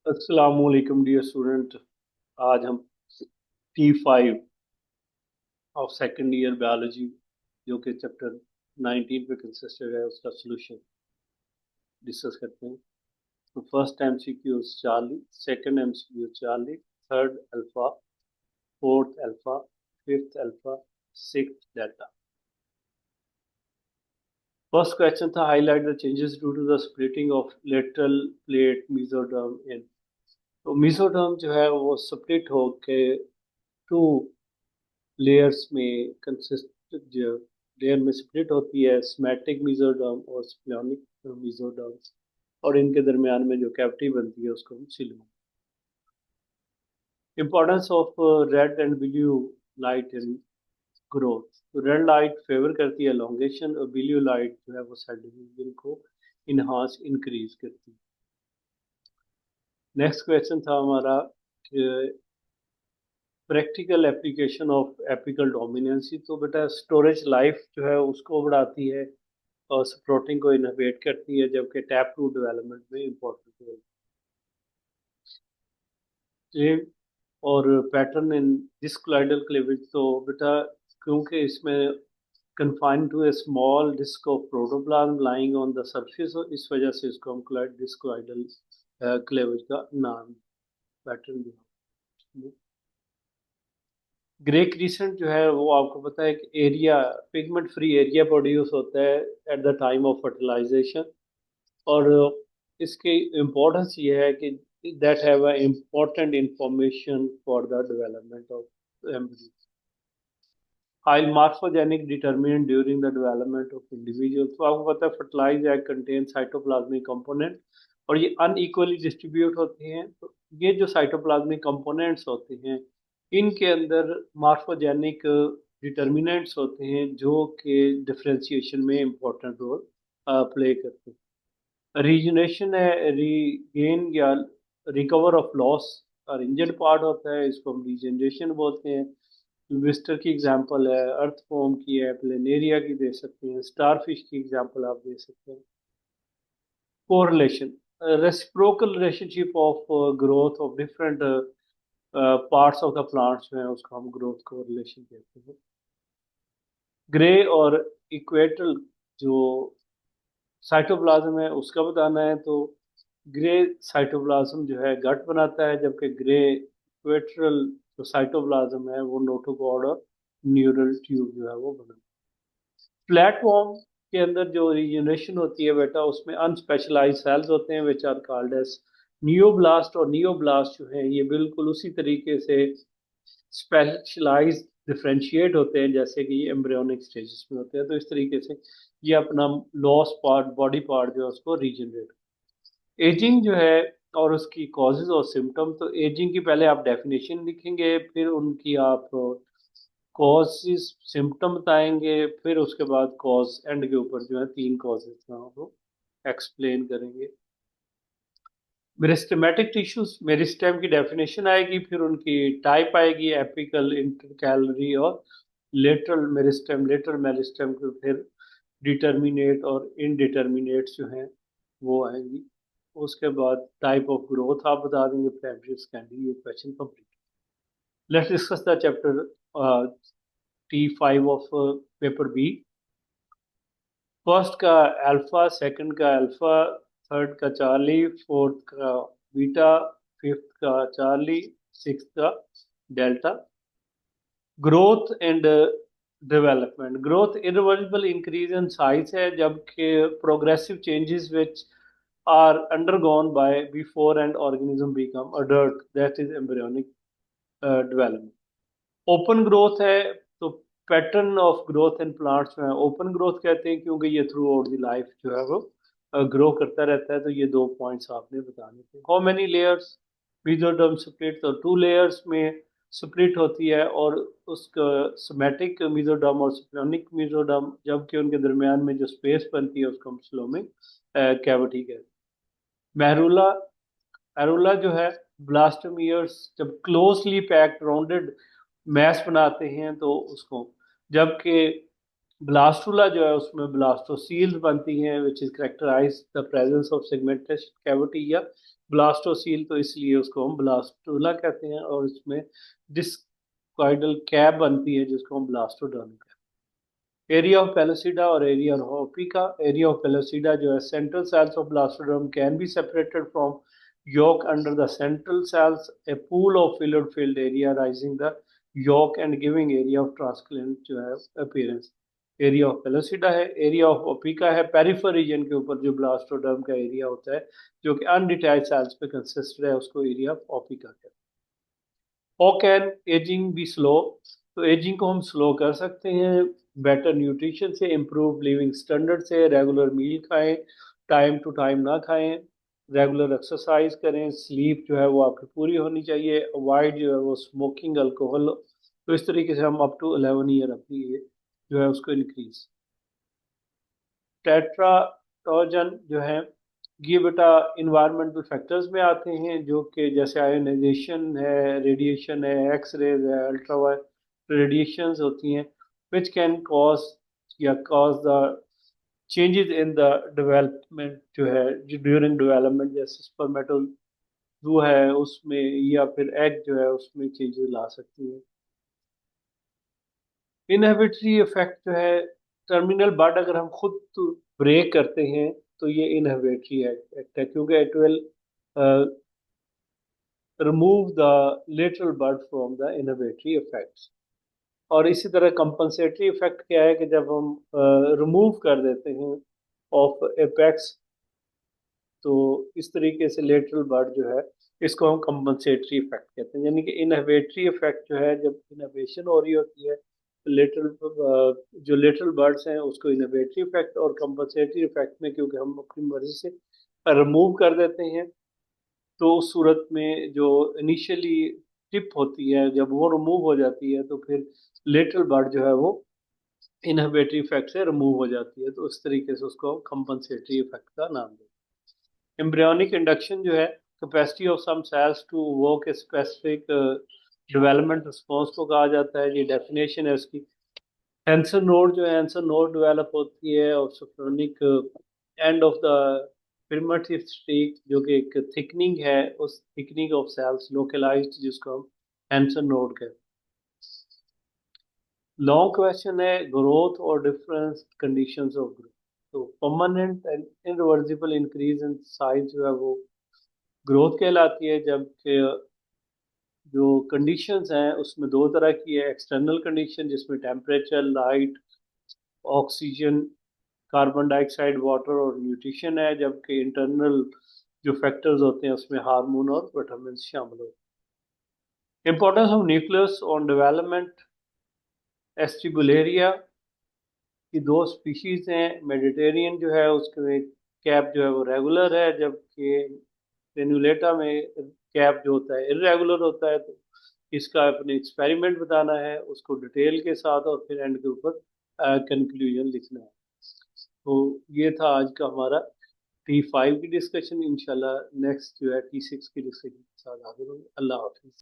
अस्सलाम वालेकुम dear student. आज हम T5 of second year biology जो कि चैप्टर 19 पे कंसिस्टेड है उसका सॉल्यूशन डिस्कस करते हैं। तो first MCQ 40, second MCQ 40, third alpha, fourth alpha, fifth alpha, sixth delta. First question था highlight the changes due to the splitting of lateral plate mesoderm in. तो मेसोडर्म जो है वो स्प्लिट होके टू लेयर्स में कंसिस्ट जो layer में split होती है स्मैटिक मेसोडर्म और स्प्लियोनिक मेसोडर्म, और इनके दरमियान में जो कैविटी बनती है उसको हम सीलम। Importance of red and blue light in growth. तो रेड लाइट फेवर करती है एलोंगेशन और ब्लू लाइट जो है वो सेल डिवीजन को इनहांस इंक्रीज करती है। नेक्स्ट क्वेश्चन था हमारा practical application of apical dominance. तो बेटा स्टोरेज लाइफ जो है उसको बढ़ाती है और प्रोटीन को इनहिबिट करती है, जबकि टैप रूट डेवलपमेंट में इंपॉर्टेंट रोल है। और पैटर्न इन डिस्क्लाइडल क्लीवेज। तो बेटा क्योंकि इसमें confined to a small disc of protoplasm lying on the surface, इस वजह से इसको हम डिस्क्लाइडल क्लीवेज का नाम पैटर्न दिया। ग्रे क्रिसेंट जो है वो आपको पता है कि area pigment free area produce होता है at the time of fertilisation. और इसकी इम्पोर्टेंस ये है कि that have a important information for the development of embryo. High morphogenic determinant during the development of individual. तो आपको पता है fertilise egg contain cytoplasmic component और ये अनइक्वली डिस्ट्रीब्यूट होते हैं। तो ये जो साइटोप्लाज्मिक कंपोनेंट्स होते हैं इनके अंदर मार्फोजेनिक डिटर्मिनेंट्स होते हैं जो कि डिफरेंशिएशन में इम्पोर्टेंट रोल प्ले करते हैं। रीजनेशन है रीगेन या रिकवर ऑफ लॉस और इंजर्ड पार्ट होता है, इसको हम रीजनरेशन बोलते हैं। विस्टर की एग्जांपल है, अर्थवॉर्म की है, प्लेनेरिया की दे सकते हैं, स्टारफिश की एग्जांपल आप दे सकते हैं। Correlation reciprocal relationship of growth of different parts of the plants जो है उसको हम ग्रोथ कोरिलेशन कहते हैं। ग्रे और इक्वेटल जो साइटोप्लाज्म है उसका बताना है। तो ग्रे साइटोप्लाज्म जो है गट बनाता है, जबकि ग्रे इक्वेटरल जो साइटोप्लाज्म है वो नोटोकॉर्ड और न्यूरल ट्यूब जो है वो बनाता है। प्लेटफॉर्म के अंदर जो रीजनरेशन होती है बेटा उसमें अनस्पेशलाइज सेल्स होते हैं विच आर कॉल्ड एज नियोब्लास्ट, और नियोब्लास्ट जो है ये बिल्कुल उसी तरीके से स्पेशलाइज डिफ्रेंशिएट होते हैं जैसे कि ये एम्ब्रियोनिक स्टेजेस में होते हैं। तो इस तरीके से ये अपना लॉस पार्ट बॉडी पार्ट जो है उसको रीजनरेट। एजिंग जो है और उसकी कॉजेज और सिम्टम। तो एजिंग की पहले आप डेफिनेशन लिखेंगे, फिर उनकी आप कॉजेज सिम्टम बताएंगे, फिर उसके बाद कॉज एंड के ऊपर जो है तीन कॉजेज का वो एक्सप्लेन करेंगे। मेरिस्टेमेटिक टिश्यूज मेरिस्टेम की डेफिनेशन आएगी, फिर उनकी टाइप आएगी एपिकल, इंटरकैलरी और लेटरल मेरिस्टेम। लेटरल मेरिस्टेम को फिर डिटर्मिनेट और इनडिटर्मिनेट जो हैं वो आएंगी। उसके बाद टाइप ऑफ ग्रोथ आप बता देंगे, प्राइमरी सेकेंडरी। ये question complete. Let's discuss the chapter T5 of paper B. First का अल्फा, सेकंड का अल्फा, थर्ड का चार्ली, फोर्थ का बीटा, फिफ्थ का चार्ली, सिक्स्थ का delta. Growth and development. Growth irreversible increase in size है, जबकि progressive changes which are undergone by before and organism become adult, that is embryonic development. Open growth है। तो pattern of growth in plants में open growth कहते हैं क्योंकि ये through out the life जो है वो ग्रो करता रहता है। तो ये दो पॉइंट्स आपने बताने थे। How many layers mesoderm split. तो टू लेयर्स में स्प्लिट होती है, और उसका सोमैटिक मेसोडर्म और स्प्लियोनिक मेसोडर्म, जबकि उनके दरमियान में जो स्पेस बनती है उसको हम स्लोमिक कैविटी कहते हैं। मेहरूला एरुला जो है ब्लास्टोमियर्स जब क्लोजली पैक्ड राउंडेड मैस बनाते हैं तो उसको, जबकि ब्लास्टुला जो है उसमें ब्लास्टोसील्स बनती हैं which is characterize the presence of segmented cavity या ब्लास्टोसील, तो इसलिए उसको हम ब्लास्टुला कहते हैं। और इसमें डिस्कॉइडल कैप बनती है जिसको हम ब्लास्टोडर्म कहते हैं। एरिया ऑफ पेलोसिडा और area of opaca. Area of pellucida जो है central cells of blastoderm can be separated from yolk under the central cells, a pool of fluid filled area rising the yolk and giving area of transcleant जो है appearance। Area of pellucida है। Area of ओपिका है peripheral reason के ऊपर जो blastoderm का area होता है जो कि अनडिटैच्ड सेल्स पे कंसिस्टेड है, उसको एरिया ऑफ ओपिका कहते हैं। How can ageing be slow? तो एजिंग को हम स्लो कर सकते हैं बेटर न्यूट्रिशन से, इम्प्रूव लिविंग स्टैंडर्ड से, रेगुलर मील खाएं, टाइम टू टाइम ना खाएं, रेगुलर एक्सरसाइज करें, स्लीप जो है वो आपकी पूरी होनी चाहिए, अवॉइड जो है वो स्मोकिंग, अल्कोहल। तो इस तरीके से हम अप टू 11 ईयर अपनी एज जो है उसको इंक्रीज। टेट्राटोजन जो है ये बेटा इन्वायरमेंटल फैक्टर्स में आते हैं जो कि जैसे आयोनाइजेशन है, रेडिएशन है, एक्स रेज है, अल्ट्रावायलेट रेडिएशंस होती हैं विच कैन कॉज या cause the changes in the development जो है जो ड्यूरिंग डेवलपमेंट, जैसे स्पर्मेटोजू है उसमें या फिर एग जो है उसमें चेंजेस ला सकती है। इनहिबिटरी इफेक्ट जो है टर्मिनल बड अगर हम खुद ब्रेक करते हैं तो ये इनहिबिटरी एक्ट है क्योंकि it will remove the lateral bud from the inhibitory effects. और इसी तरह कंपनसेटरी इफेक्ट क्या है कि जब हम रिमूव कर देते हैं ऑफ एपेक्स तो इस तरीके से लेटरल बड जो है इसको हम कंपनसेटरी इफेक्ट कहते हैं। यानी कि इनहिबिटरी इफेक्ट जो है जब इनहिबिशन हो रही होती है लेटरल जो लेटरल बर्ड्स हैं उसको इनहिबिटरी इफेक्ट, और कंपनसेटरी इफेक्ट में क्योंकि हम अपनी मर्जी से रिमूव कर देते हैं तो उस सूरत में जो इनिशियली टिप होती है जब वो रिमूव हो जाती है तो फिर लेटरल बर्ड जो है वो इनहिबिटरी इफेक्ट से रिमूव हो जाती है, तो उस तरीके से उसको कंपनसेटरी इफेक्ट का नाम देते हैं। एम्ब्रियोनिक इंडक्शन जो है capacity of some cells to work a specific development response को कहा जाता है। ये डेफिनेशन है उसकी। एंसर नोड जो है एंसर नोड डेवलप होती है और सोफ्रोनिक end of the primitive streak जो कि एक थिकनिंग है, उस थिकनिंग ऑफ सेल्स लोकलाइज्ड जिसको हम एंसर नोड कहते हैं। लॉन्ग क्वेश्चन है ग्रोथ और डिफरेंस कंडीशंस ऑफ ग्रोथ। तो permanent and irreversible increase in size जो है वो ग्रोथ कहलाती है, जबकि जो कंडीशंस हैं उसमें दो तरह की है। एक्सटर्नल कंडीशन जिसमें temperature, light, oxygen, carbon dioxide, water और न्यूट्रिशन है, जबकि इंटरनल जो फैक्टर्स होते हैं उसमें हार्मोन और विटामिन शामिल होते हैं। Importance of nucleus on development. Acetabularia की दो स्पीशीज हैं। मेडिटेरियन जो है उसके कैप जो है वो रेगुलर है, जबकि रेनुलेटा में कैप जो होता है इरेगुलर होता है। तो इसका अपने एक्सपेरिमेंट बताना है, उसको डिटेल के साथ और फिर एंड के ऊपर कंक्लूजन लिखना है। तो ये था आज का हमारा T5 की डिस्कशन। इंशाल्लाह नेक्स्ट जो है T6 की डिस्कशन के साथ हाजिर होंगे। अल्लाह हाफिज।